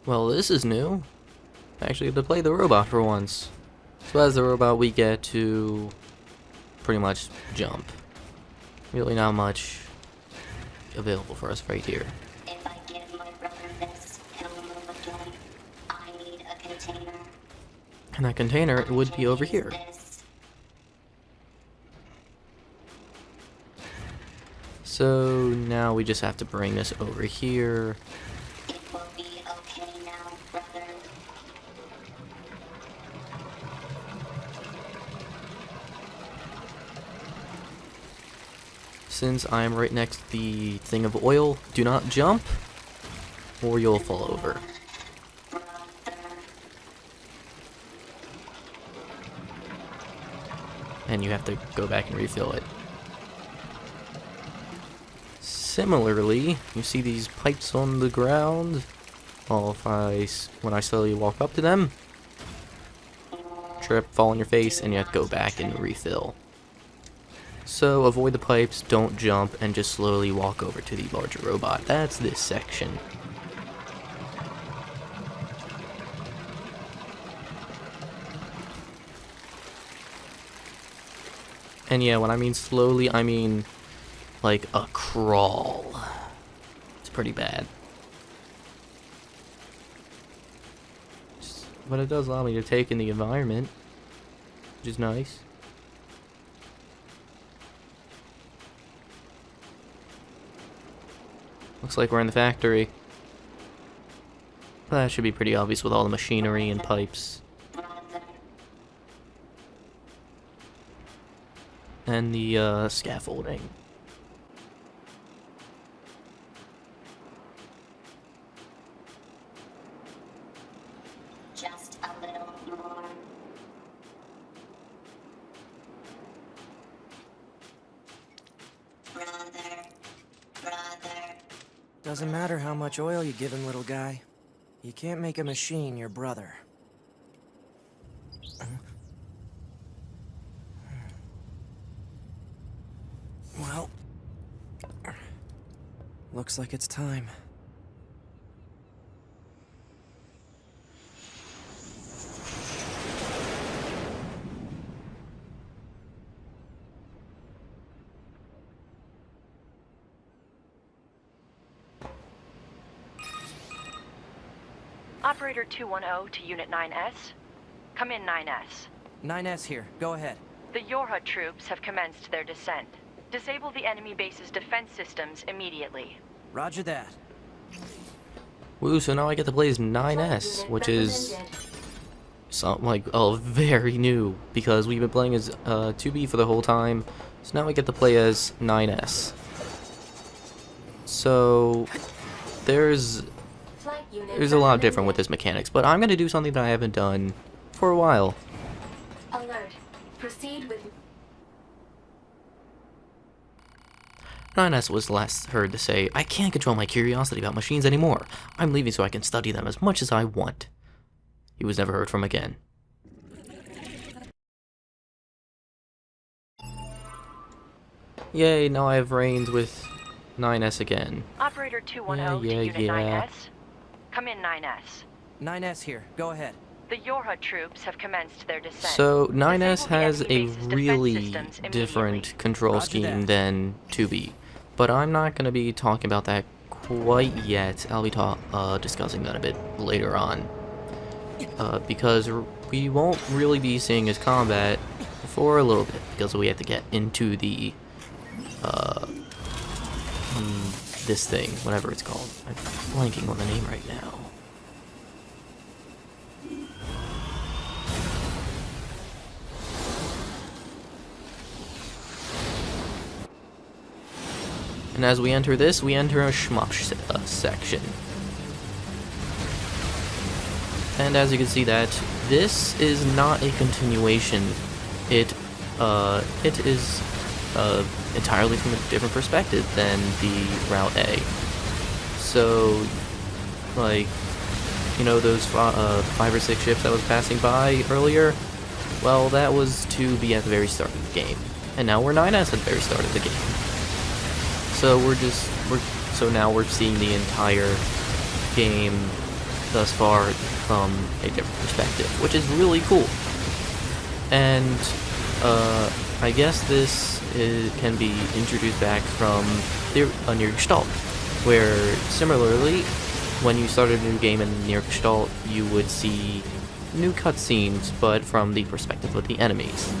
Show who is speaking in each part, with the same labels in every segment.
Speaker 1: Well, this is new. I actually get to play the robot for once. So as the robot, we get to pretty much jump. Really not much available for us right here.
Speaker 2: If I give my brother this, he'll move again. I need a container.
Speaker 1: And that container would be over here. So now we just have to bring this over here.
Speaker 2: It will be okay now, brother.
Speaker 1: Since I'm right next to the thing of oil, do not jump or you'll fall over. And you have to go back and refill it. Similarly, you see these pipes on the ground. Well, when I slowly walk up to them, trip, fall on your face, and you have to go back and refill. So avoid the pipes, don't jump, and just slowly walk over to the larger robot. That's this section. And yeah, when I mean slowly, I mean like a crawl. It's pretty bad. But it does allow me to take in the environment, which is nice. Looks like we're in the factory. That should be pretty obvious with all the machinery and pipes. And the scaffolding.
Speaker 2: Just a little more. Brother.
Speaker 3: Doesn't matter how much oil you give him, little guy. You can't make a machine your brother. Well, looks like it's time.
Speaker 4: Operator 210 to Unit 9S. Come in, 9S.
Speaker 3: 9S here. Go ahead.
Speaker 4: The Yorha troops have commenced their descent. Disable the enemy base's defense systems immediately.
Speaker 3: Roger that.
Speaker 1: Woo, so now I get to play as 9S, which is something like, oh, very new, because we've been playing as 2B for the whole time, so now I get to play as 9S. So, there's a lot different with this mechanics, but I'm going to do something that I haven't done for a while.
Speaker 2: Alert. Proceed with...
Speaker 1: 9S was last heard to say, "I can't control my curiosity about machines anymore. I'm leaving so I can study them as much as I want." He was never heard from again. Yay, now I have reigns with 9S again.
Speaker 4: Operator 210 to Unit 9S. Come in, 9S.
Speaker 3: 9S here. Go ahead.
Speaker 4: The Yorha troops have commenced their descent.
Speaker 1: So 9S
Speaker 4: Disable the
Speaker 1: has a
Speaker 4: enemy base's defense
Speaker 1: really
Speaker 4: systems
Speaker 1: different
Speaker 4: immediately.
Speaker 1: control
Speaker 3: Roger
Speaker 1: scheme
Speaker 3: that.
Speaker 1: than 2B, but I'm not going to be talking about that quite yet. I'll be discussing that a bit later on, because we won't really be seeing his combat for a little bit, because we have to get into the this thing, whatever it's called. I'm blanking on the name right now. And as we enter this, we enter a shmup section. And as you can see that this is not a continuation. It is entirely from a different perspective than the Route A. So, like, you know those 5 or 6 ships that was passing by earlier? Well, that was to be at the very start of the game. And now we're 9S at the very start of the game. So so now we're seeing the entire game thus far from a different perspective, which is really cool. And I guess this can be introduced back from NieR Gestalt, where similarly, when you started a new game in NieR Gestalt, you would see new cutscenes, but from the perspective of the enemies.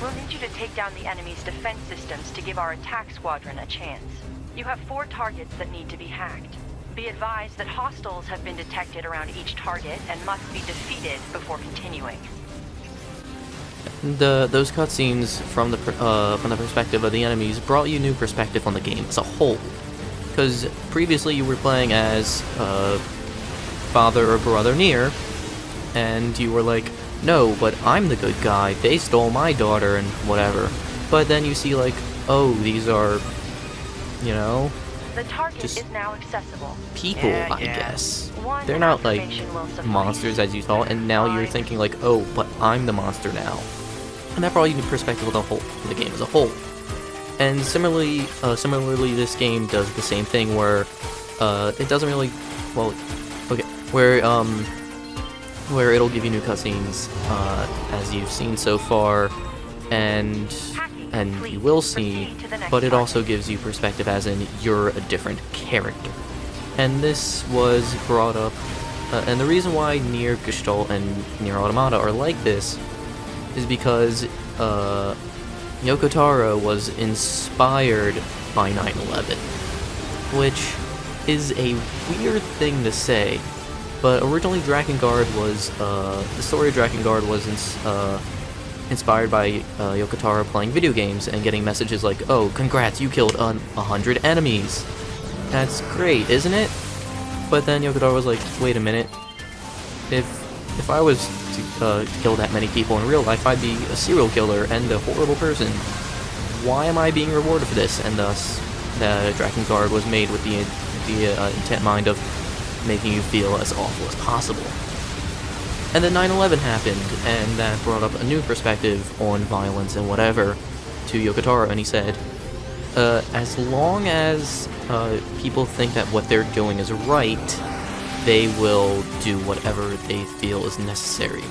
Speaker 4: We'll need you to take down the enemy's defense systems to give our attack squadron a chance. You have 4 targets that need to be hacked. Be advised that hostiles have been detected around each target and must be defeated before continuing.
Speaker 1: Those cutscenes from the perspective of the enemies brought you new perspective on the game as a whole. Because previously you were playing as father or brother NieR, and you were like, no, but I'm the good guy, they stole my daughter and whatever. But then you see like, oh, these are, you know,
Speaker 4: The target
Speaker 1: just
Speaker 4: is now accessible.
Speaker 1: people,
Speaker 5: Yeah,
Speaker 1: I
Speaker 5: yeah.
Speaker 1: guess.
Speaker 4: One
Speaker 1: They're not like
Speaker 4: affirmation will suffice.
Speaker 1: monsters as you thought, and now you're
Speaker 4: Fine.
Speaker 1: thinking like, oh, but I'm the monster now. And that brought you new perspective of the game as a whole. And similarly, this game does the same thing where it doesn't really, well, okay, where it'll give you new cutscenes as you've seen so far, and you will see, but it also gives you perspective as in you're a different character. And this was brought up, and the reason why NieR Gestalt and NieR Automata are like this is because Yoko Taro was inspired by 9/11, which is a weird thing to say, but originally Drakengard was, the story of Drakengard was inspired by Yoko Taro playing video games and getting messages like, oh, congrats, you killed 100 enemies. That's great, isn't it? But then Yoko Taro was like, wait a minute, if I was to kill that many people in real life, I'd be a serial killer and a horrible person. Why am I being rewarded for this? And thus, the Drakengard was made with the intent mind of making you feel as awful as possible. And then 9/11 happened, and that brought up a new perspective on violence and whatever to Yoko Taro, and he said, as long as people think that what they're doing is right, they will do whatever they feel is necessary.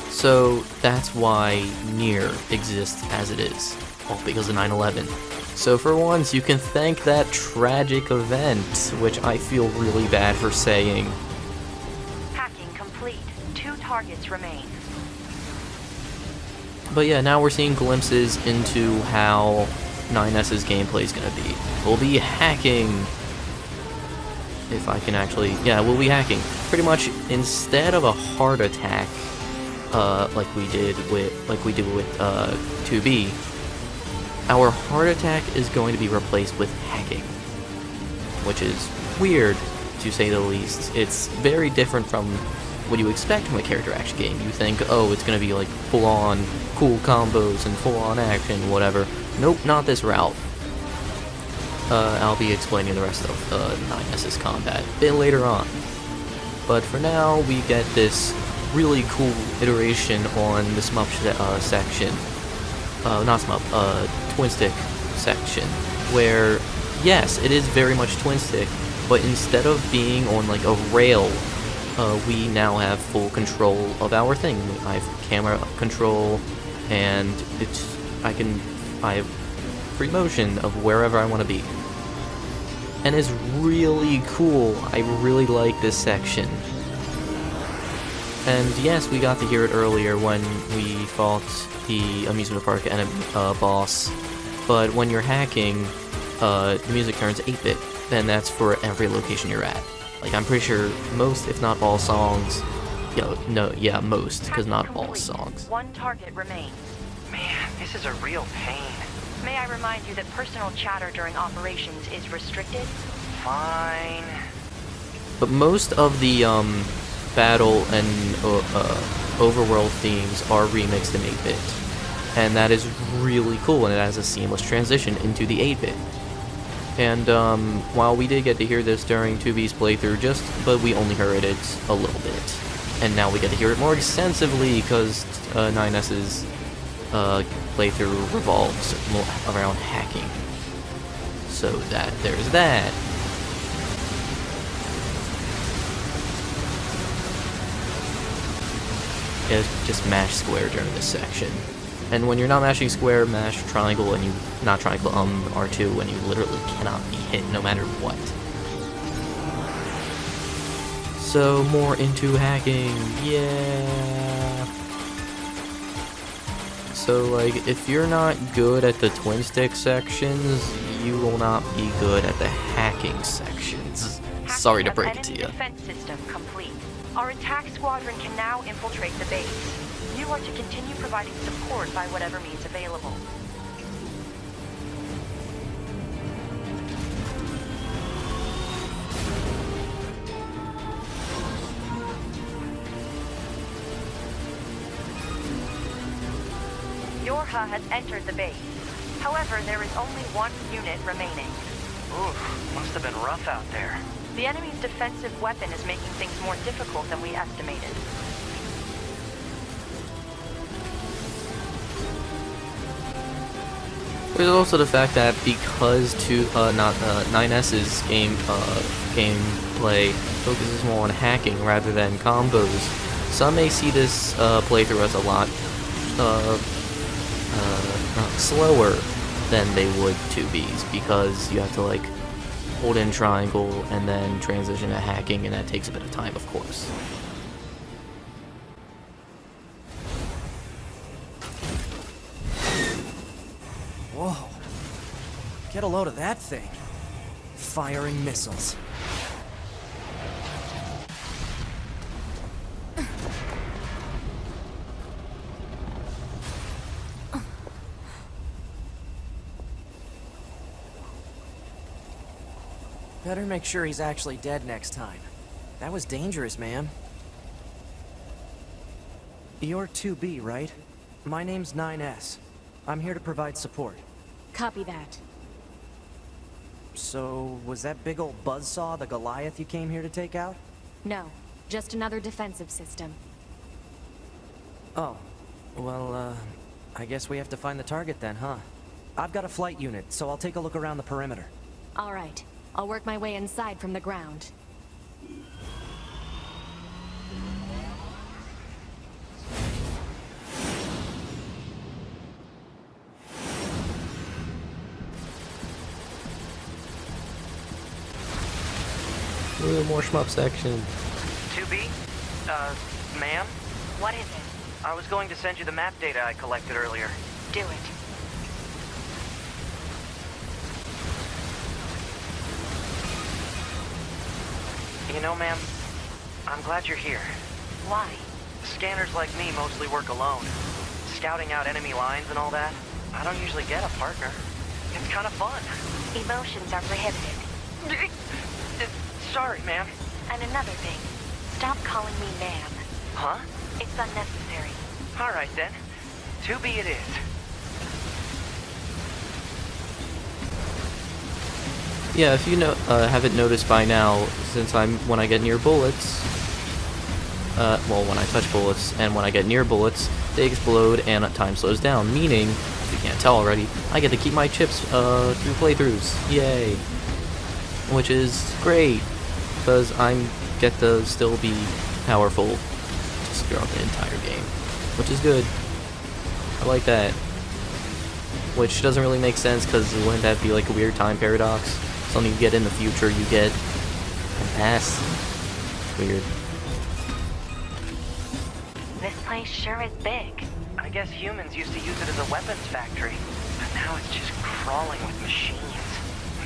Speaker 1: So that's why NieR exists as it is, all because of 9/11. So for once, you can thank that tragic event, which I feel really bad for saying.
Speaker 4: Hacking complete. 2 targets remain.
Speaker 1: But yeah, now we're seeing glimpses into how 9S's gameplay is going to be. We'll be hacking. If I can actually, yeah, we'll be hacking. Pretty much, instead of a heart attack, like we do with 2B, our heart attack is going to be replaced with hacking, which is weird, to say the least. It's very different from what you expect from a character action game. You think, oh, it's going to be like full-on cool combos and full-on action, whatever. Nope, not this route. I'll be explaining the rest of 9S's combat a bit later on. But for now, we get this really cool iteration on the SMUP section. Not SMUP, Twin Stick section. Where, yes, it is very much Twin Stick, but instead of being on like a rail, we now have full control of our thing. I have camera control, and I have free motion of wherever I want to be. And it's really cool. I really like this section. And yes, we got to hear it earlier when we fought the amusement park enemy boss. But when you're hacking, the music turns 8-bit, and that's for every location you're at. Like, I'm pretty sure most, if not all songs, most, because not all songs.
Speaker 4: 1 target remains.
Speaker 5: Man, this is a real pain.
Speaker 4: May I remind you that personal chatter during operations is restricted?
Speaker 5: Fine.
Speaker 1: But most of the battle and overworld themes are remixed in 8-bit. And that is really cool, and it has a seamless transition into the 8-bit. And while we did get to hear this during 2B's playthrough, but we only heard it a little bit. And now we get to hear it more extensively because 9S's playthrough revolves around hacking. So there's that. Yeah, just mash square during this section. And when you're not mashing square, mash triangle, and not triangle, R2, and you literally cannot be hit no matter what. So, more into hacking, yeah! So, like, if you're not good at the twin stick sections, you will not be good at the hacking sections. Sorry to break it to you.
Speaker 4: Defense system complete. Our attack squadron can now infiltrate the base. You are to continue providing support by whatever means available. Yorha has entered the base. However, there is only one unit remaining.
Speaker 5: Oof, must have been rough out there.
Speaker 4: The enemy's defensive weapon is making things more difficult than we estimated.
Speaker 1: There's also the fact that because NieR's gameplay focuses more on hacking rather than combos, some may see this playthrough as a lot slower than they would 2Bs, because you have to like hold in triangle and then transition to hacking, and that takes a bit of time, of course.
Speaker 3: Whoa. Get a load of that thing. Firing missiles. Better make sure he's actually dead next time. That was dangerous, man. You're 2B, right? My name's 9S. I'm here to provide support.
Speaker 6: Copy that.
Speaker 3: So, was that big old buzzsaw the Goliath you came here to take out?
Speaker 6: No, just another defensive system.
Speaker 3: Oh. Well, I guess we have to find the target then, huh? I've got a flight unit, so I'll take a look around the perimeter.
Speaker 6: All right. I'll work my way inside from the ground.
Speaker 1: Ooh, more shmup section.
Speaker 5: 2B? Ma'am?
Speaker 4: What is it?
Speaker 5: I was going to send you the map data I collected earlier.
Speaker 4: Do it.
Speaker 5: You know, ma'am, I'm glad you're here.
Speaker 4: Why?
Speaker 5: Scanners like me mostly work alone. Scouting out enemy lines and all that. I don't usually get a partner. It's kind of fun.
Speaker 4: Emotions are prohibited.
Speaker 5: Sorry, ma'am.
Speaker 4: And another thing, stop calling me ma'am.
Speaker 5: Huh?
Speaker 4: It's unnecessary.
Speaker 5: All right, then. 2B it is.
Speaker 1: Yeah, if you haven't noticed by now, since when I get near bullets, well, when I touch bullets and when I get near bullets, they explode and time slows down. Meaning, if you can't tell already, I get to keep my chips through playthroughs. Yay! Which is great, because I get to still be powerful just throughout the entire game, which is good. I like that. Which doesn't really make sense, because wouldn't that be like a weird time paradox? Something you get in the future, you get a pass. Weird.
Speaker 4: This place sure is big.
Speaker 5: I guess humans used to use it as a weapons factory, but now it's just crawling with machines.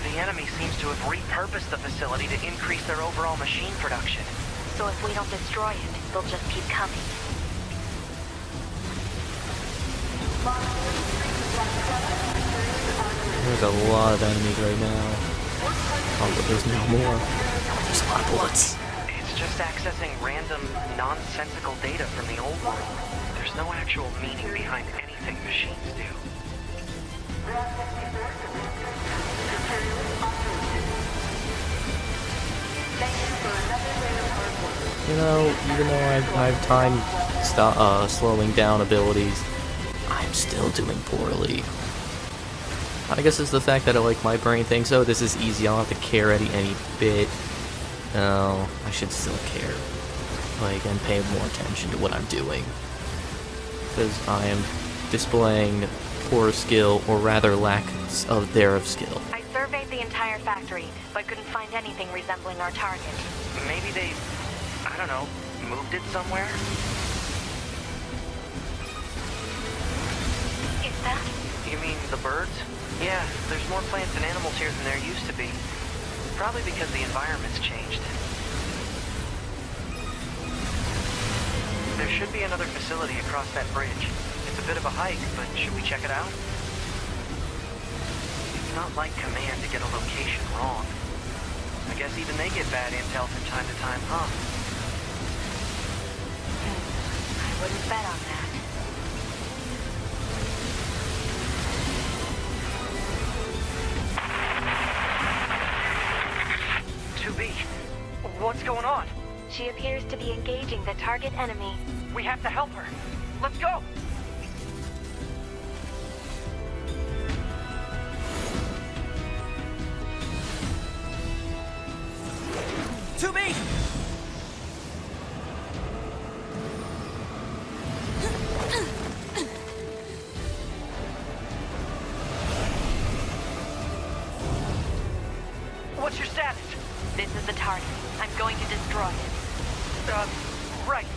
Speaker 5: The enemy seems to have repurposed the facility to increase their overall machine production.
Speaker 4: So if we don't destroy it, they'll just keep coming.
Speaker 1: There's a lot of enemies right now. Oh, but there's no more. There's a lot of bullets.
Speaker 5: It's just accessing random, nonsensical data from the old world. There's no actual meaning behind anything machines do.
Speaker 1: You know, even though I have time slowing down abilities, I'm still doing poorly. I guess it's the fact that my brain thinks, oh, this is easy, I don't have to care any bit. No, I should still care. And pay more attention to what I'm doing. Because I am displaying poor skill, or rather lack of skill.
Speaker 4: I surveyed the entire factory, but couldn't find anything resembling our target.
Speaker 5: Maybe they, I don't know, moved it somewhere?
Speaker 4: Is that?
Speaker 5: You mean the birds? Yeah, there's more plants and animals here than there used to be. Probably because the environment's changed. There should be another facility across that bridge. It's a bit of a hike, but should we check it out? It's not like Command to get a location wrong. I guess even they get bad intel from time to time, huh?
Speaker 4: I wouldn't bet on that.
Speaker 5: What's going on?
Speaker 4: She appears to be engaging the target enemy.
Speaker 5: We have to help her. Let's go!
Speaker 3: To me!
Speaker 5: What's your status?
Speaker 4: This is the target. I'm going to destroy it.
Speaker 5: Right.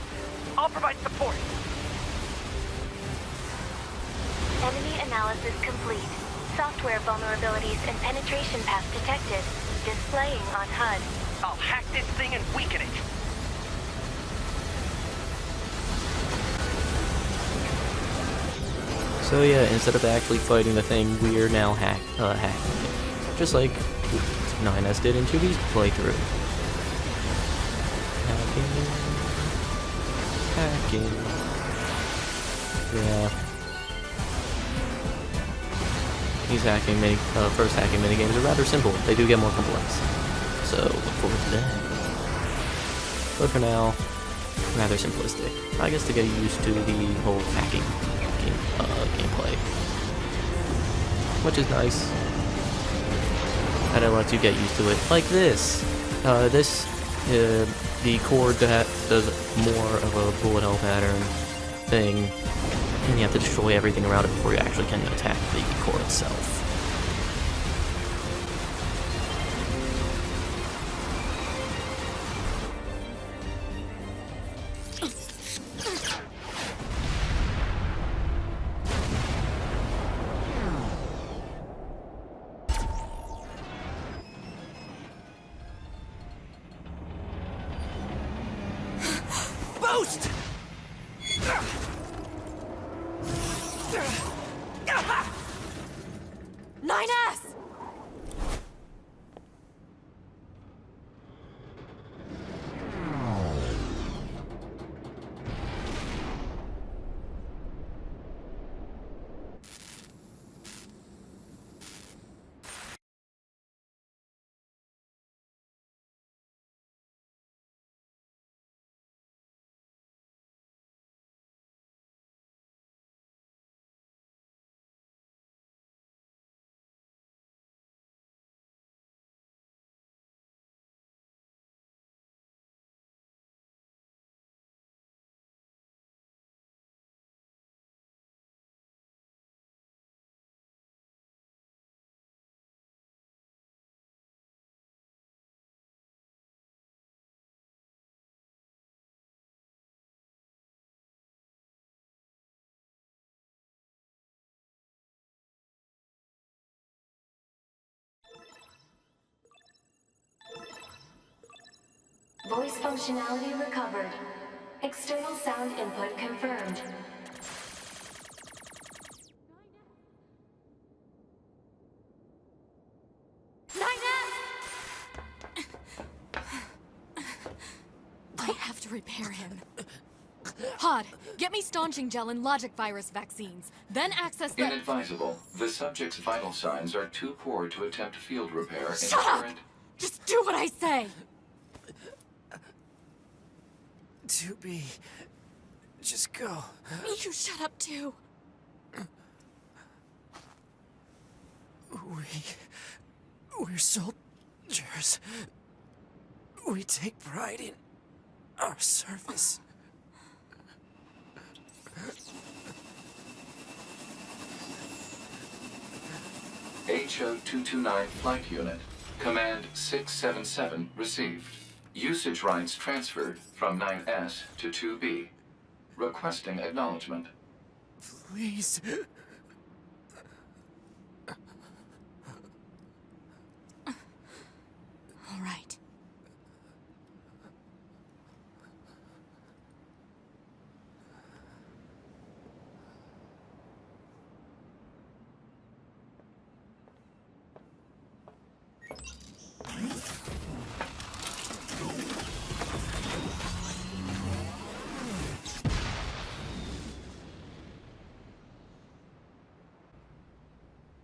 Speaker 5: I'll provide support.
Speaker 4: Enemy analysis complete. Software vulnerabilities and penetration path detected. Displaying on HUD.
Speaker 5: I'll hack this thing and weaken it.
Speaker 1: So yeah, instead of actually fighting the thing, we're now hacking it. Just like 9S did in 2B's playthrough. Hacking. Yeah. These first hacking minigames are rather simple. They do get more complex. So, look forward to that. But for now, rather simplistic. I guess to get used to the whole hacking gameplay. Which is nice. And it lets you get used to it. Like this. The core that does more of a bullet hell pattern thing. And you have to destroy everything around it before you actually can attack the core itself.
Speaker 3: Boost!
Speaker 6: 9S!
Speaker 7: Voice functionality recovered. External sound input confirmed.
Speaker 6: I have to repair him. Hod, get me staunching gel and logic virus vaccines. Then access the—
Speaker 8: Inadvisable. The subject's vital signs are too poor to attempt field repair in
Speaker 6: Shut up!
Speaker 8: current...
Speaker 6: Just do what I say!
Speaker 3: 2B. Just go.
Speaker 6: You shut up too.
Speaker 3: We're soldiers. We take pride in our service.
Speaker 8: HO-229 Flight Unit. Command 677 received. Usage rights transferred from 9S to 2B. Requesting acknowledgement.
Speaker 3: Please.
Speaker 6: All right.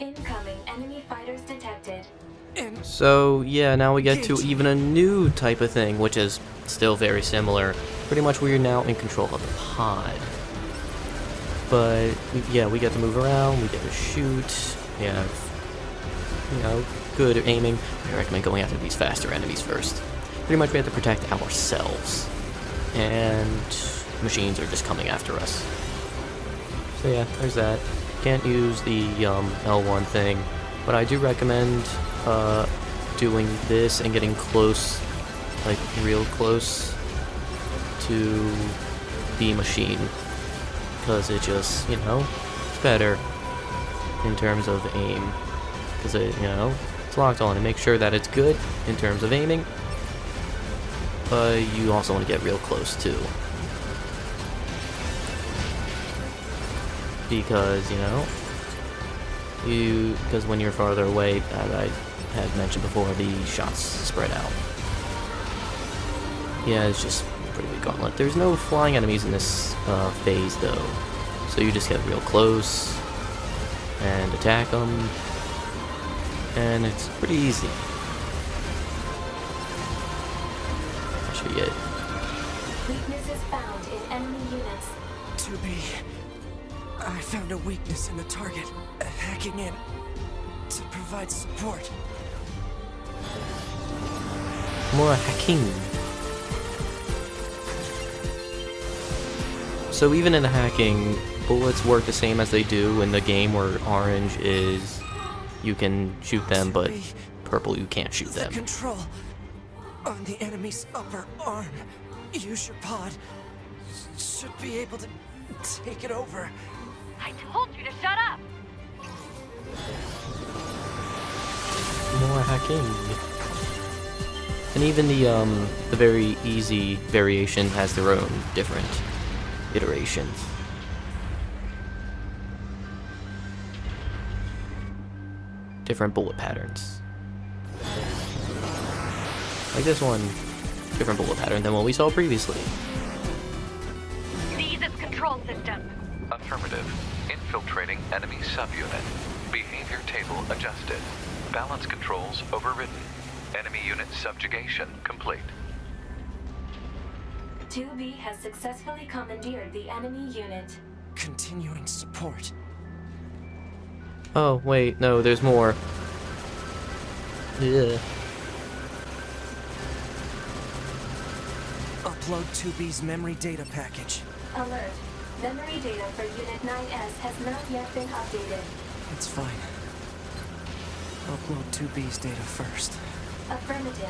Speaker 7: Incoming enemy fighters detected.
Speaker 1: So yeah, now we get to even a new type of thing, which is still very similar. Pretty much we are now in control of the pod. But yeah, we get to move around, we get to shoot, we have, you know, good aiming. I recommend going after these faster enemies first. Pretty much we have to protect ourselves. And machines are just coming after us. So yeah, there's that. Can't use the L1 thing, but I do recommend doing this and getting close, like real close to the machine, because it just, you know, it's better in terms of aim, because it, you know, it's locked on, and make sure that it's good in terms of aiming, but you also want to get real close too. Because, you know, because when you're farther away, as I had mentioned before, the shots spread out. Yeah, it's just pretty big gauntlet. There's no flying enemies in this phase, though, so you just get real close and attack them, and it's pretty easy. That should be it.
Speaker 7: Weaknesses found in enemy units.
Speaker 3: To be. I found a weakness in the target, hacking in to provide support.
Speaker 1: More hacking. So even in the hacking, bullets work the same as they do in the game, where orange is you can shoot them, but purple you can't shoot them.
Speaker 3: Control on the enemy's upper arm. Use your pod. Should be able to take it over.
Speaker 4: I told you to shut up!
Speaker 1: More hacking. And even the very easy variation has their own different iterations. Different bullet patterns. Like this one, different bullet pattern than what we saw previously.
Speaker 4: These is control system.
Speaker 9: Affirmative. Infiltrating enemy subunit. Behavior table adjusted. Balance controls overridden. Enemy unit subjugation complete.
Speaker 7: 2B has successfully commandeered the enemy unit.
Speaker 3: Continuing support.
Speaker 1: Oh, wait, no, there's more. Yeah.
Speaker 3: Upload 2B's memory data package.
Speaker 7: Alert. Memory data for Unit 9S has not yet been updated.
Speaker 3: It's fine. Upload 2B's data first.
Speaker 7: Affirmative.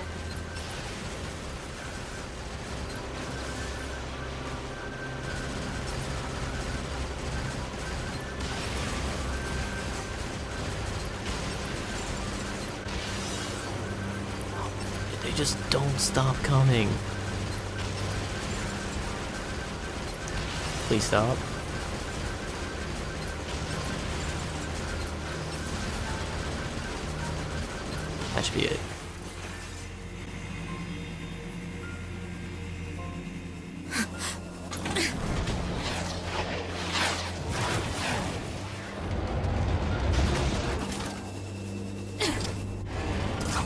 Speaker 1: They just don't stop coming. Please stop. That should be it.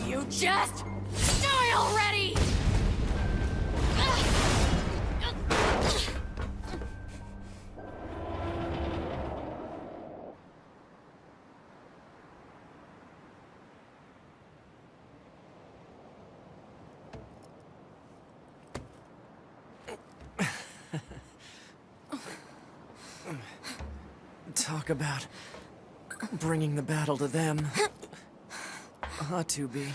Speaker 6: You just die already!
Speaker 3: Talk about bringing the battle to them. 2B.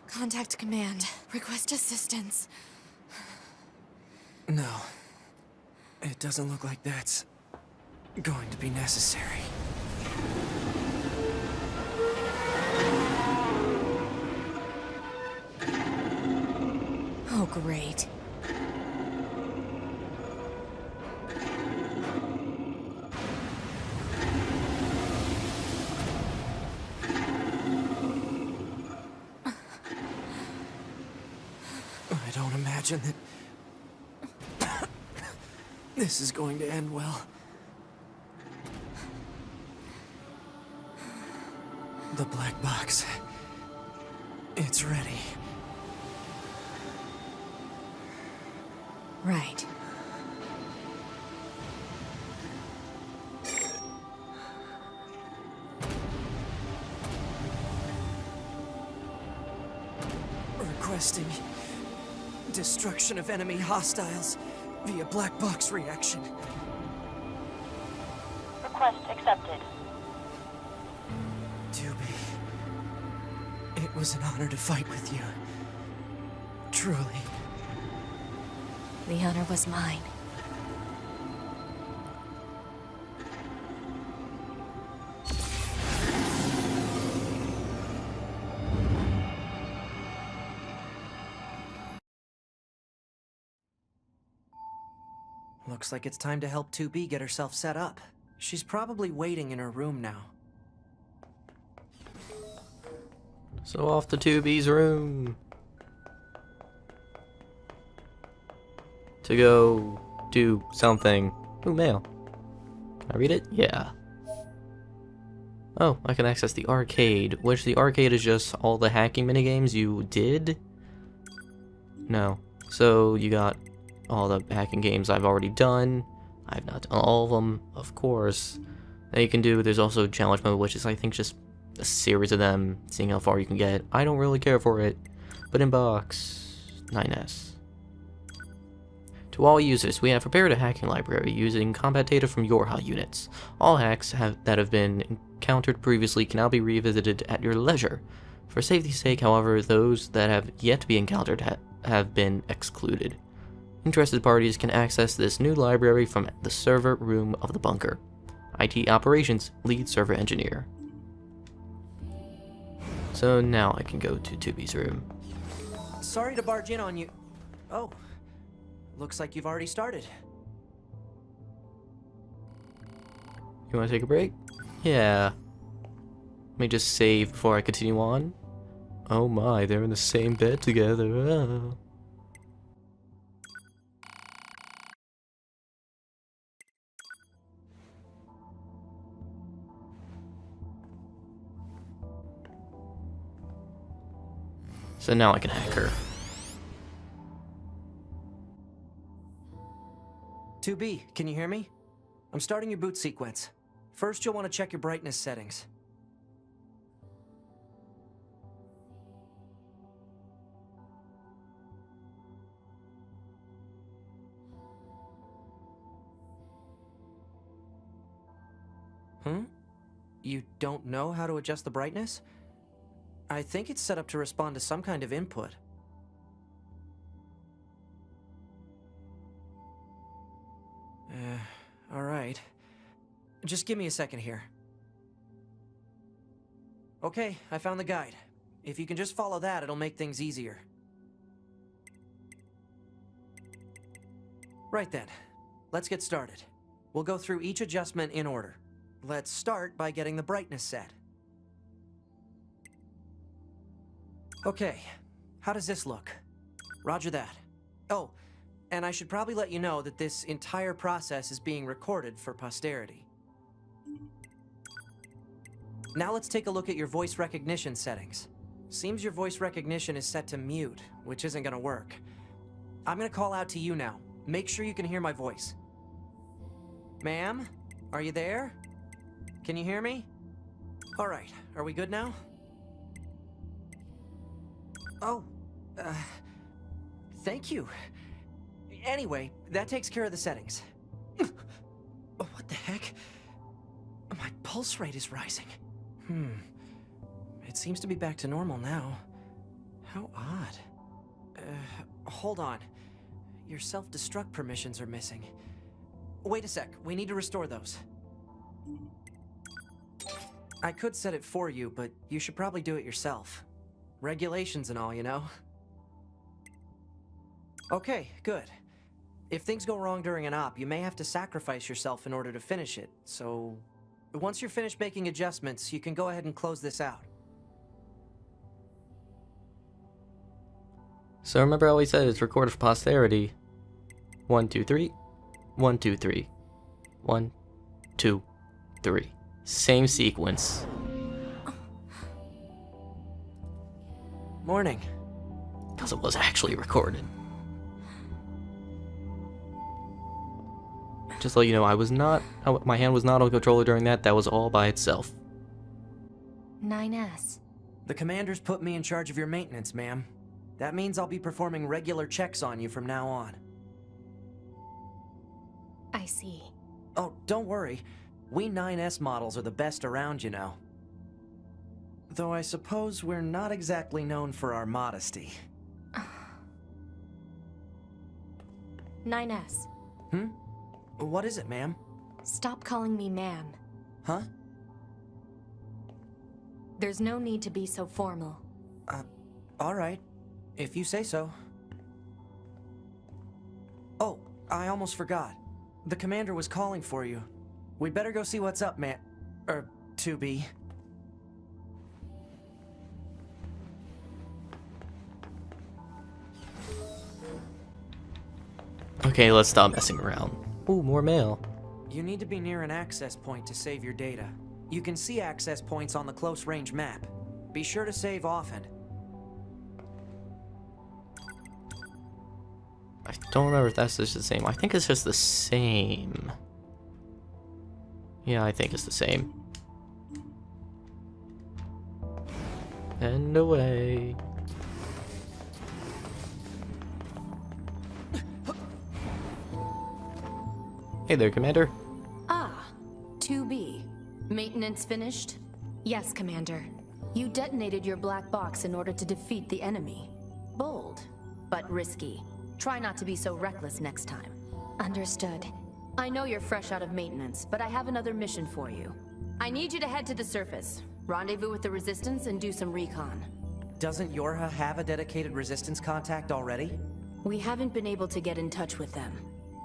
Speaker 6: Contact command. Request assistance.
Speaker 3: No. It doesn't look like that's going to be necessary.
Speaker 6: Oh, great.
Speaker 3: I don't imagine that this is going to end well. The black box. It's ready.
Speaker 6: Right.
Speaker 3: Requesting destruction of enemy hostiles via black box reaction.
Speaker 4: Request accepted.
Speaker 3: 2B. It was an honor to fight with you. Truly.
Speaker 6: The honor was mine.
Speaker 3: Looks like it's time to help 2B get herself set up. She's probably waiting in her room now.
Speaker 1: So off to 2B's room. To go do something. Ooh, mail. Can I read it? Yeah. Oh, I can access the arcade, which the arcade is just all the hacking minigames you did? No. So you got all the hacking games I've already done. I've not done all of them, of course. That you can do. There's also challenge mode, which is I think just a series of them, seeing how far you can get. I don't really care for it. But inbox 9S. To all users, we have prepared a hacking library using combat data from your HA units. All hacks that have been encountered previously can now be revisited at your leisure. For safety's sake, however, those that have yet to be encountered have been excluded. Interested parties can access this new library from the server room of the bunker. IT Operations Lead Server Engineer. So now I can go to 2B's room.
Speaker 3: Sorry to barge in on you. Oh. Looks like you've already started.
Speaker 1: You want to take a break? Yeah. Let me just save before I continue on. Oh my, they're in the same bed together. Oh. So now I can hack her.
Speaker 3: 2B, can you hear me? I'm starting your boot sequence. First, you'll want to check your brightness settings. You don't know how to adjust the brightness? I think it's set up to respond to some kind of input. Alright. Just give me a second here. Okay, I found the guide. If you can just follow that, it'll make things easier. Right then. Let's get started. We'll go through each adjustment in order. Let's start by getting the brightness set. Okay, how does this look? Roger that. Oh, and I should probably let you know that this entire process is being recorded for posterity. Now let's take a look at your voice recognition settings. Seems your voice recognition is set to mute, which isn't gonna work. I'm gonna call out to you now. Make sure you can hear my voice. Ma'am, are you there? Can you hear me? All right, are we good now? Oh, thank you. Anyway, that takes care of the settings. What the heck? pulse rate is rising. It seems to be back to normal now. How odd. Hold on. Your self-destruct permissions are missing. Wait a sec, we need to restore those. I could set it for you, but you should probably do it yourself. Regulations and all, you know? Okay, good. If things go wrong during an op, you may have to sacrifice yourself in order to finish it, so... Once you're finished making adjustments, you can go ahead and close this out.
Speaker 1: So remember how we said it's recorded for posterity. 1, 2, 3. 1, 2, 3. 1, 2, 3. Same sequence.
Speaker 3: Morning.
Speaker 1: Because it was actually recorded. Just so you know, my hand was not on controller during that. That was all by itself.
Speaker 6: 9S.
Speaker 3: The commander's put me in charge of your maintenance, ma'am. That means I'll be performing regular checks on you from now on.
Speaker 6: I see.
Speaker 3: Oh, don't worry. We 9S models are the best around, you know. Though I suppose we're not exactly known for our modesty.
Speaker 6: 9S.
Speaker 3: What is it, ma'am?
Speaker 6: Stop calling me ma'am.
Speaker 3: Huh?
Speaker 6: There's no need to be so formal.
Speaker 3: All right. If you say so. Oh, I almost forgot. The commander was calling for you. We'd better go see what's up, man. 2B.
Speaker 1: Okay, let's stop messing around. Ooh, more mail.
Speaker 3: You need to be near an access point to save your data. You can see access points on the close-range map. Be sure to save often.
Speaker 1: I don't remember if that's just the same. I think it's just the same. Yeah, I think it's the same. And away. Hey there, Commander.
Speaker 10: Ah, 2B. Maintenance finished?
Speaker 6: Yes, Commander.
Speaker 10: You detonated your black box in order to defeat the enemy. Bold, but risky. Try not to be so reckless next time.
Speaker 6: Understood.
Speaker 10: I know you're fresh out of maintenance, but I have another mission for you. I need you to head to the surface, rendezvous with the Resistance, and do some recon.
Speaker 3: Doesn't Yorha have a dedicated Resistance contact already?
Speaker 10: We haven't been able to get in touch with them,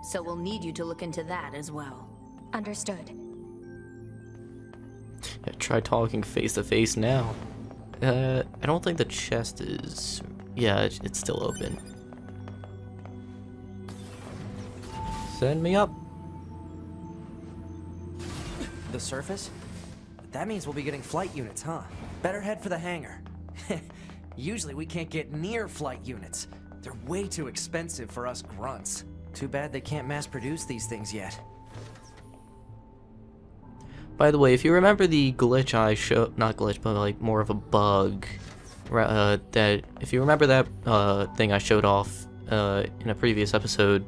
Speaker 10: so we'll need you to look into that as well.
Speaker 6: Understood.
Speaker 1: Yeah, try talking face to face now. I don't think the chest is... Yeah, it's still open. Send me up.
Speaker 3: The surface? That means we'll be getting flight units, huh? Better head for the hangar. Usually we can't get near flight units. They're way too expensive for us grunts. Too bad they can't mass produce these things yet.
Speaker 1: By the way, if you remember the glitch I showed, not glitch, but like more of a bug, that if you remember that thing I showed off in a previous episode,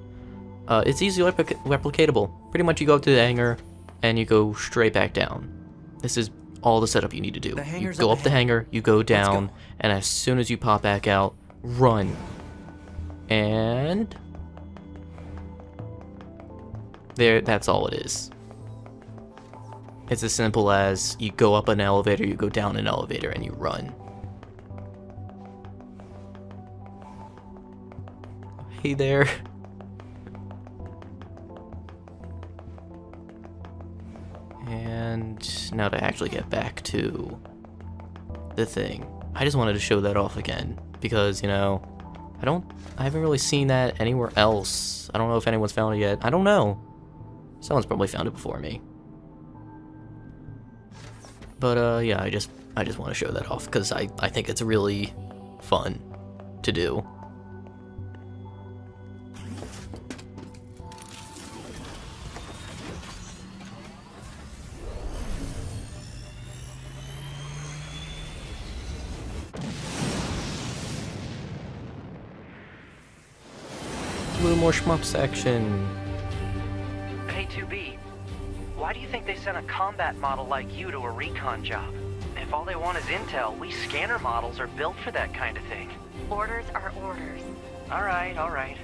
Speaker 1: it's easily replicatable. Pretty much you go up to the hangar and you go straight back down. This is all the setup you need to do. You go up the hangar, you go down, and as soon as you pop back out, run. And there, that's all it is. It's as simple as you go up an elevator, you go down an elevator, and you run. Hey there. And now to actually get back to the thing. I just wanted to show that off again because, you know, I haven't really seen that anywhere else. I don't know if anyone's found it yet. I don't know. Someone's probably found it before me. But yeah, I just want to show that off because I think it's really fun to do. A little more shmup section.
Speaker 5: Hey, 2B. Why do you think they sent a combat model like you to a recon job? If all they want is intel, we scanner models are built for that kind of thing.
Speaker 2: Orders are orders.
Speaker 5: Alright, alright.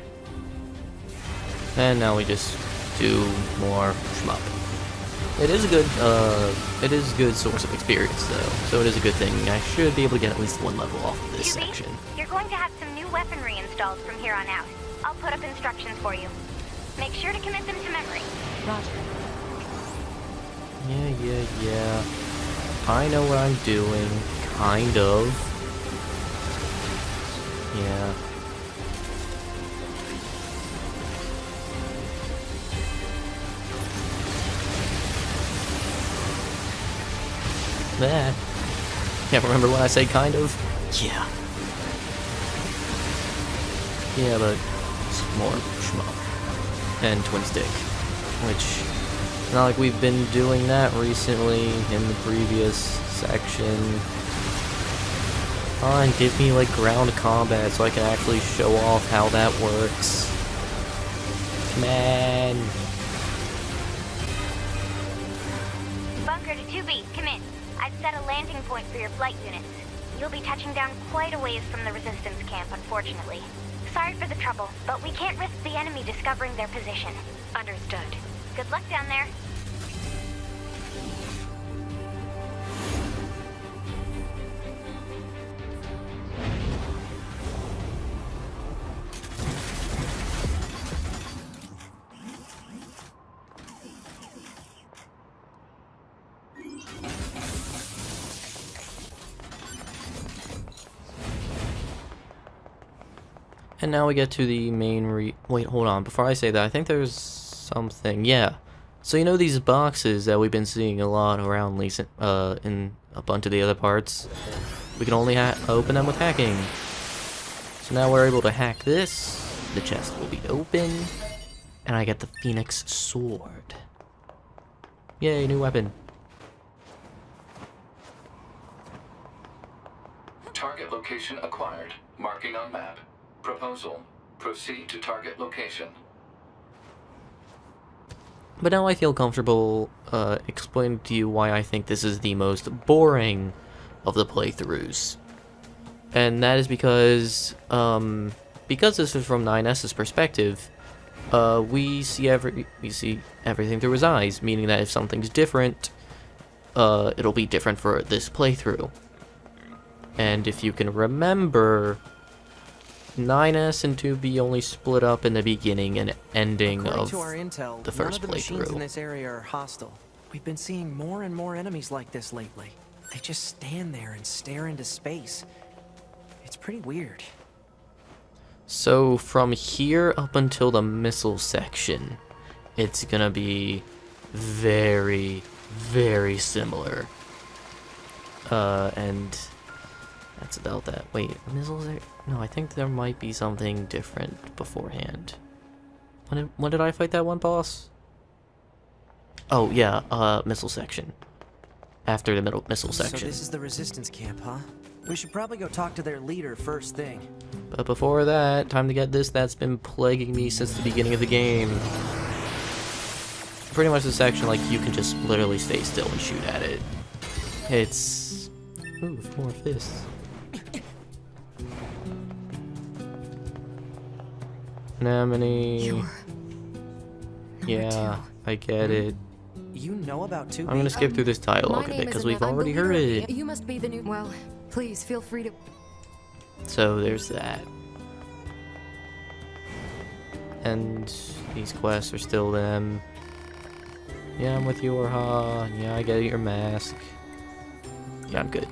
Speaker 1: And now we just do more shmup. It is a good source of experience though, so it is a good thing. I should be able to get at least one level off of this
Speaker 2: Juby,
Speaker 1: section.
Speaker 2: you're going to have some new weaponry installed from here on out. I'll put up instructions for you. Make sure to commit them to memory.
Speaker 6: Roger.
Speaker 1: Yeah. I know what I'm doing, kind of. Yeah. That. Can't remember what I say, kind of. Yeah. Yeah, but some more shmup. And twin stick. Which, not like we've been doing that recently in the previous section. Fine, give me like ground combat so I can actually show off how that works. Come on.
Speaker 2: Bunker to 2B, come in. I've set a landing point for your flight units. You'll be touching down quite a ways from the resistance camp, unfortunately. Sorry for the trouble, but we can't risk the enemy discovering their position.
Speaker 6: Understood.
Speaker 2: Good luck down there.
Speaker 1: And now we get to the main wait, hold on. Before I say that, I think there's something. Yeah. So you know these boxes that we've been seeing a lot around in a bunch of the other parts? We can only open them with hacking. So now we're able to hack this. The chest will be open. And I get the Phoenix Sword. Yay, new weapon.
Speaker 8: Target location acquired. Marking on map. Proposal. Proceed to target location.
Speaker 1: But now I feel comfortable explaining to you why I think this is the most boring of the playthroughs. And that is because this is from 9S's perspective, we see everything through his eyes, meaning that if something's different, it'll be different for this playthrough. And if you can remember, 9S and 2B only split up in the beginning and ending
Speaker 3: According
Speaker 1: of
Speaker 3: to our intel,
Speaker 1: the first
Speaker 3: none of the machines in
Speaker 1: playthrough.
Speaker 3: this area are hostile. We've been seeing more and more enemies like this lately. They just stand there and stare into space. It's pretty weird.
Speaker 1: So from here up until the missile section, it's gonna be very, very similar. And that's about that. Wait, missiles are... No, I think there might be something different beforehand. When did I fight that one boss? Oh, yeah, missile section. After the missile section.
Speaker 3: So this is the resistance camp, huh? We should probably go talk to their leader first thing.
Speaker 1: But before that, time to get this that's been plaguing me since the beginning of the game. Pretty much the section, like, you can just literally stay still and shoot at it. It's... Ooh, more fists. Anemone. Yeah, I get it.
Speaker 3: You know about 2B?
Speaker 1: I'm gonna skip through this dialogue a bit because we've already heard it.
Speaker 6: You must be the new... Well, please feel free to...
Speaker 1: So there's that. And these quests are still them. Yeah, I'm with you, Orha. Yeah, I get your mask. Yeah, I'm good.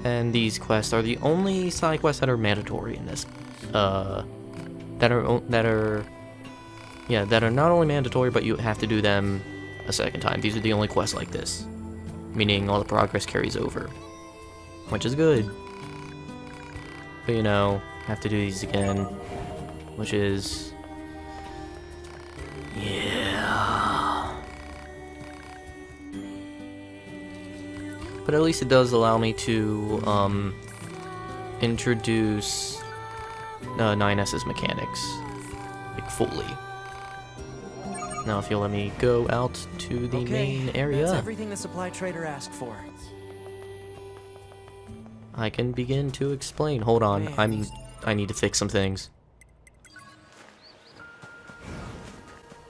Speaker 1: And these quests are the only side quests that are mandatory in this. That are not only mandatory, but you have to do them a second time. These are the only quests like this, meaning all the progress carries over, which is good. But you know, have to do these again, which is, yeah. But at least it does allow me to introduce 9S's mechanics, like, fully. Now if you'll let me go out to the main area,
Speaker 3: that's everything the supply trader asked for.
Speaker 1: I can begin to explain. Hold on,
Speaker 3: Man,
Speaker 1: I need to fix some things.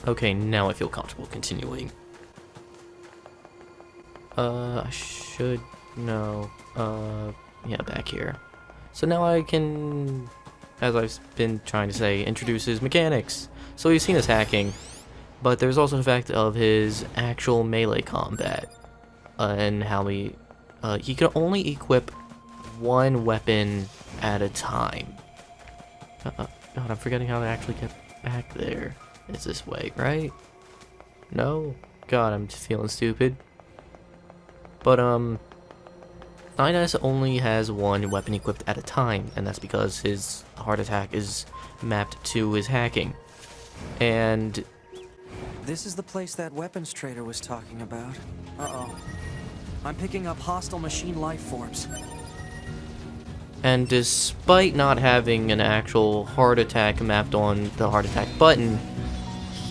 Speaker 1: Okay, now I feel comfortable continuing. I should know. Yeah, back here. So now I can, as I've been trying to say, introduce his mechanics. So we've seen his hacking, but there's also the fact of his actual melee combat, and how he can only equip one weapon at a time. God, I'm forgetting how to actually get back there. It's this way, right? No? God, I'm just feeling stupid. But, NieR only has one weapon equipped at a time, and that's because his heart attack is mapped to his hacking. And
Speaker 3: this is the place that weapons trader was talking about. Uh-oh. I'm picking up hostile machine life forms.
Speaker 1: And despite not having an actual heart attack mapped on the heart attack button,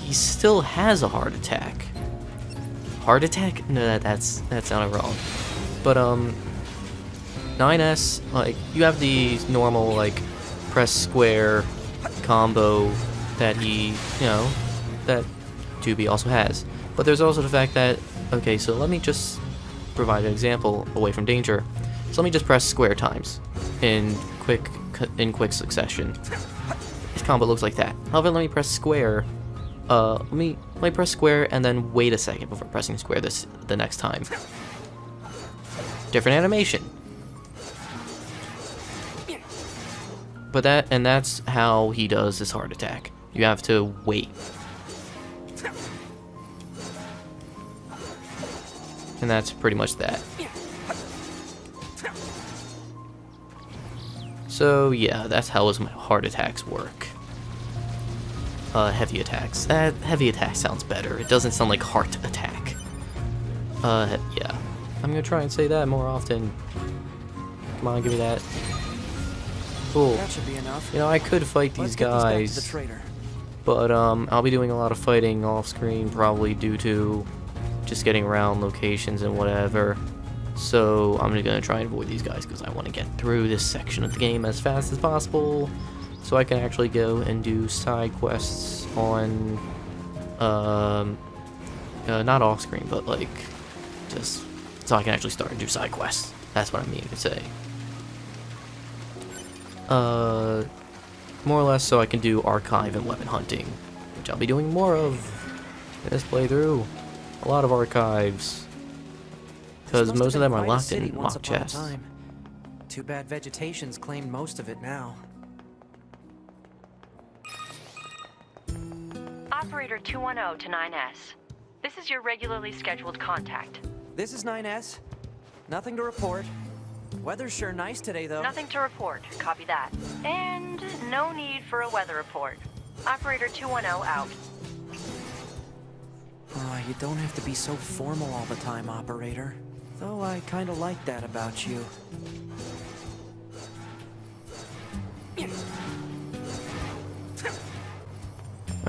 Speaker 1: he still has a heart attack. Heart attack? No, that sounded wrong. But NieR, like, you have the normal, like, press square combo that he, you know, that 2B also has. But there's also the fact that, okay, so let me just provide an example away from danger. So let me just press square times in quick succession. His combo looks like that. However, let me press square. Let me press square and then wait a second before pressing square the next time. Different animation. But that's how he does his heart attack. You have to wait. And that's pretty much that. So yeah, that's how his heart attacks work. Heavy attacks. Heavy attack sounds better. It doesn't sound like heart attack. Yeah. I'm gonna try and say that more often. Come on, give me that. Cool.
Speaker 3: That should be enough.
Speaker 1: You know, I could fight these guys,
Speaker 3: the trader.
Speaker 1: but I'll be doing a lot of fighting off screen, probably due to just getting around locations and whatever. So I'm gonna try and avoid these guys because I want to get through this section of the game as fast as possible, so I can actually go and do side quests on, not off screen, but like just so I can actually start and do side quests. That's what I mean to say. More or less so I can do archive and weapon hunting, which I'll be doing more of in this playthrough. A lot of archives, because most of them are locked in locked chests.
Speaker 3: Too bad vegetation's claimed most of it now.
Speaker 4: Operator 210 to 9S. This is your regularly scheduled contact.
Speaker 3: This is 9S. Nothing to report. Weather's sure nice today, though.
Speaker 4: Nothing to report. Copy that. And no need for a weather report. Operator 210 out.
Speaker 3: You don't have to be so formal all the time, operator. Though I kinda like that about you.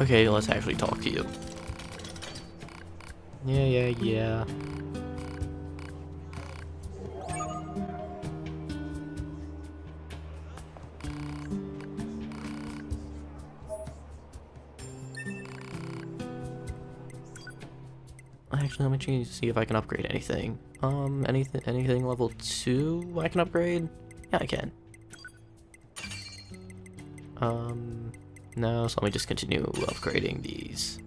Speaker 1: Okay, let's actually talk to you. Yeah. Actually, let me see if I can upgrade anything. Anything level 2 I can upgrade? Yeah, I can. No, so let me just continue upgrading these.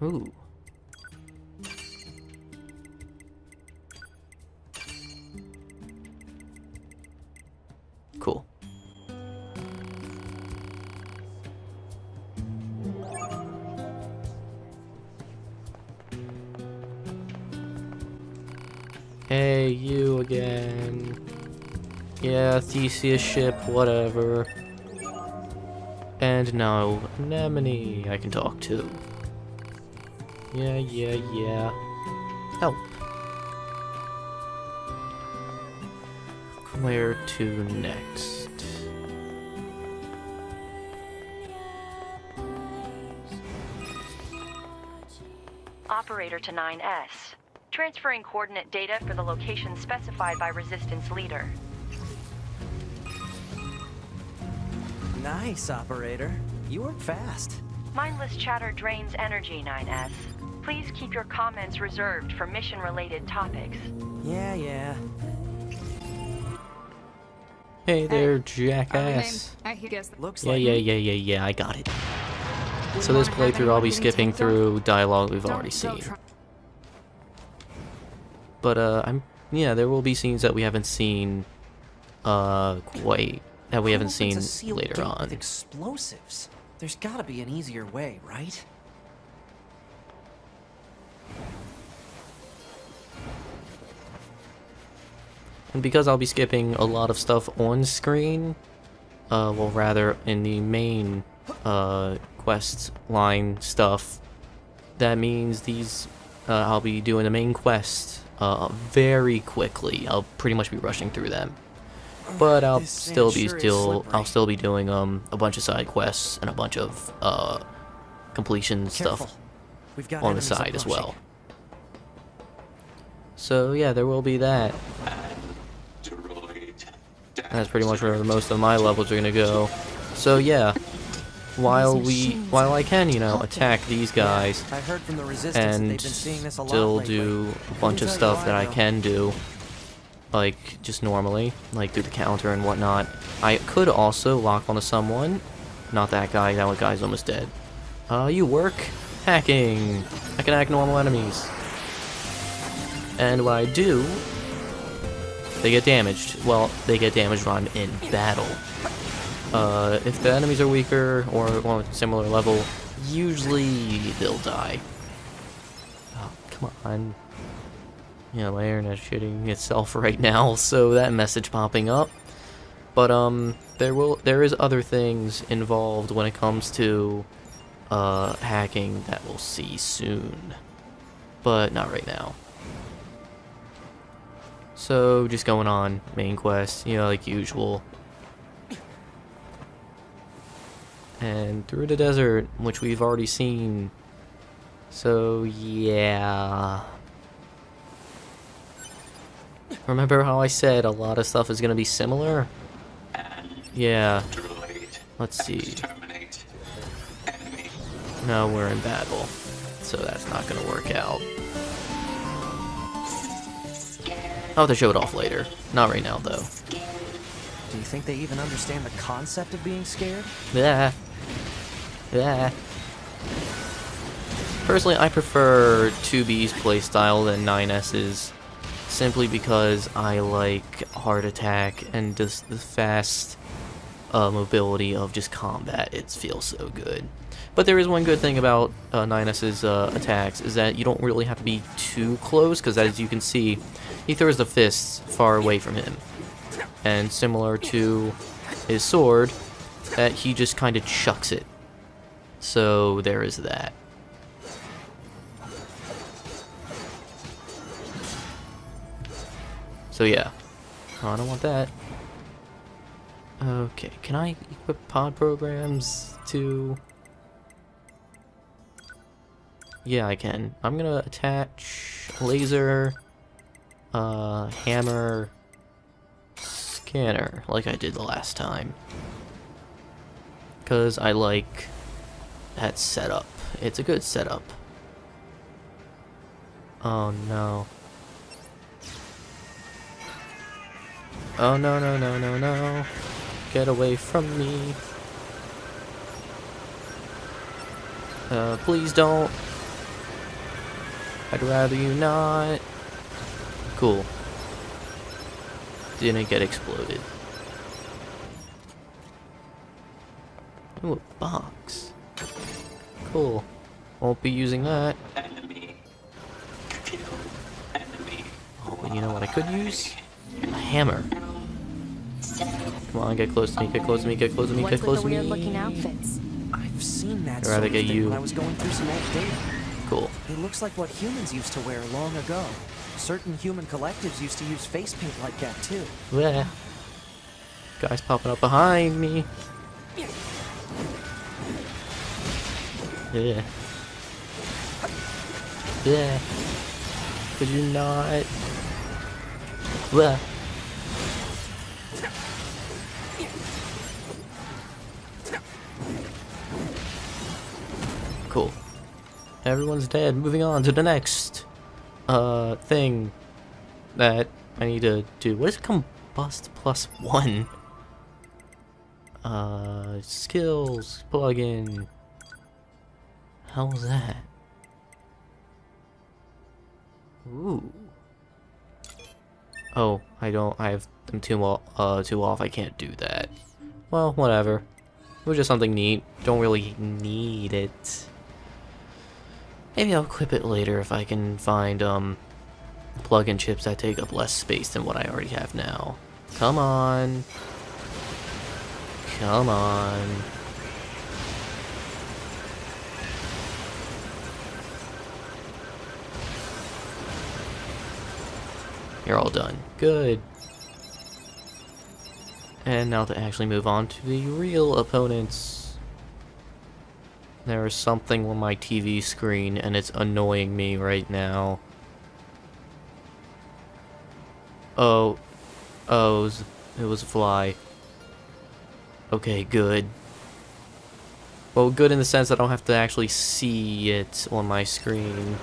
Speaker 1: Ooh. Cool. Hey, you again. Yeah, Theseus ship, whatever. And now, Anemone I can talk to. Yeah. Help. Where to next?
Speaker 4: Operator to 9S. Transferring coordinate data for the location specified by Resistance leader.
Speaker 3: Nice, operator. You work fast.
Speaker 4: Mindless chatter drains energy, 9S. Please keep your comments reserved for mission-related topics.
Speaker 3: Yeah.
Speaker 1: Hey there, jackass.
Speaker 6: I guess.
Speaker 3: Looks
Speaker 1: Yeah,
Speaker 3: like
Speaker 1: I got it. So this playthrough, I'll be skipping through dialogue we've already seen. But, there will be scenes that we haven't seen, that we haven't seen later on.
Speaker 3: With explosives. There's gotta be an easier way, right?
Speaker 1: And because I'll be skipping a lot of stuff on screen, well, rather in the main quest line stuff, that means these I'll be doing the main quest very quickly. I'll pretty much be rushing through them, but I'll still be doing a bunch of side quests and a bunch of completion stuff on the side as well. So yeah, there will be that. That's pretty much where most of my levels are gonna go. So yeah, while I can, attack these guys and still do a bunch of stuff that I can do, like just normally, like do the counter and whatnot, I could also lock onto someone. Not that guy. That one guy's almost dead. You work hacking. I can hack normal enemies, and what I do, they get damaged. Well, they get damaged when I'm in battle. If the enemies are weaker or on a similar level, usually they'll die. Oh, come on. Yeah, my internet's shitting itself right now, so that message popping up. But there is other things involved when it comes to hacking that we'll see soon, but not right now. So, just going on, main quest, like usual. And through the desert, which we've already seen. So, yeah. Remember how I said a lot of stuff is gonna be similar? Yeah. Let's see. No, we're in battle, so that's not gonna work out. I'll have to show it off later. Not right now, though.
Speaker 3: Do you think they even understand the concept of being scared?
Speaker 1: Yeah. Personally, I prefer 2B's playstyle than 9S's, simply because I like hard attack and just the fast mobility of just combat. It feels so good. But there is one good thing about 9S's attacks, is that you don't really have to be too close, because as you can see, he throws the fists far away from him. And similar to his sword, that he just kind of chucks it. So there is that. So yeah. Oh, I don't want that. Okay, can I equip pod programs to... Yeah, I can. I'm gonna attach laser, hammer, scanner, like I did the last time. Because I like that setup. It's a good setup. Oh no. Oh no, no, no, no, no. Get away from me. Please don't. I'd rather you not. Cool. Didn't get exploded. Ooh, a box. Cool. Won't be using that. Oh, but you know what I could use? A hammer. Come on, get close to me, get close to me, get close to me, get close to me.
Speaker 10: What's with the weird-looking outfits?
Speaker 3: I've seen that
Speaker 1: I'd rather get you.
Speaker 3: when I was going through some old data.
Speaker 1: Cool.
Speaker 3: It looks like what humans used to wear long ago. Certain human collectives used to use face paint like that too.
Speaker 1: Yeah. Guys popping up behind me. Yeah. Bleh. Could you not? Bleh. Cool. Everyone's dead. Moving on to the next thing that I need to do. What is combust +1? Skills plugin. Hell was that? Ooh. Oh, I have them too off. I can't do that. Well, whatever. It was just something neat. Don't really need it. Maybe I'll equip it later if I can find plug-in chips that take up less space than what I already have now. Come on. Come on. You're all done. Good. And now to actually move on to the real opponents. There is something on my TV screen and it's annoying me right now. Oh. Oh, it was a fly. Okay, good. Well, good in the sense that I don't have to actually see it on my screen.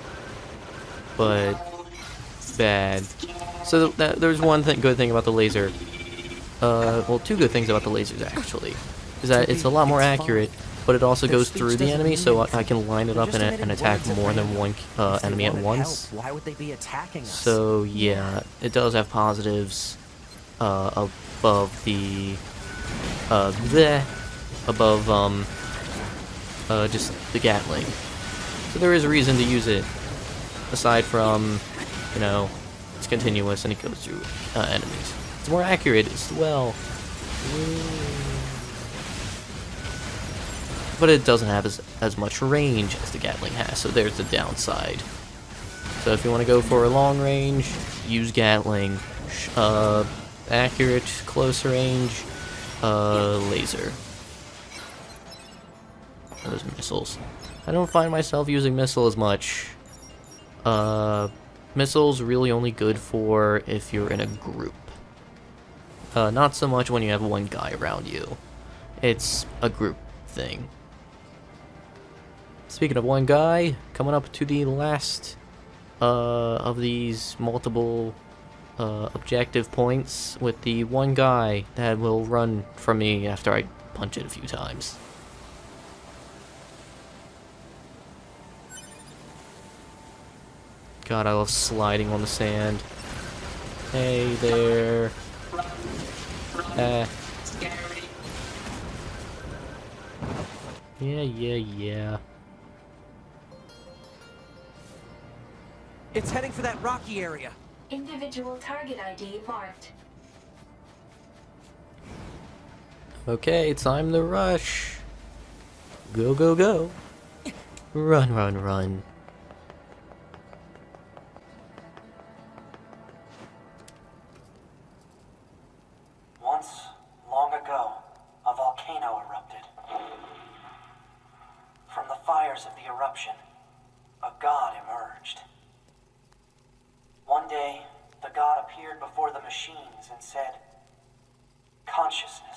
Speaker 1: But bad. So there's one good thing about the laser. Well, two good things about the lasers actually. Is that it's a lot more accurate, but it also goes through the enemy, so I can line it up and attack more than one enemy at once.
Speaker 3: Why would they be attacking us?
Speaker 1: So yeah, it does have positives above the just the Gatling. So there is a reason to use it, aside from, you know, it's continuous and it goes through enemies. It's more accurate as well. But it doesn't have as much range as the Gatling has, so there's the downside. So if you want to go for a long range, use Gatling. Accurate, close range, laser. Those missiles. I don't find myself using missile as much. Missile's really only good for if you're in a group. Not so much when you have one guy around you. It's a group thing. Speaking of one guy, coming up to the last of these multiple objective points with the one guy that will run from me after I punch it a few times. God, I love sliding on the sand. Hey there. Yeah.
Speaker 3: It's heading for that rocky area.
Speaker 7: Individual target ID marked.
Speaker 1: Okay, time to rush. Go, go, go. Run, run, run.
Speaker 3: Once, long ago, a volcano erupted. From the fires of the eruption, a god emerged. One day, the god appeared before the machines and said, "Consciousness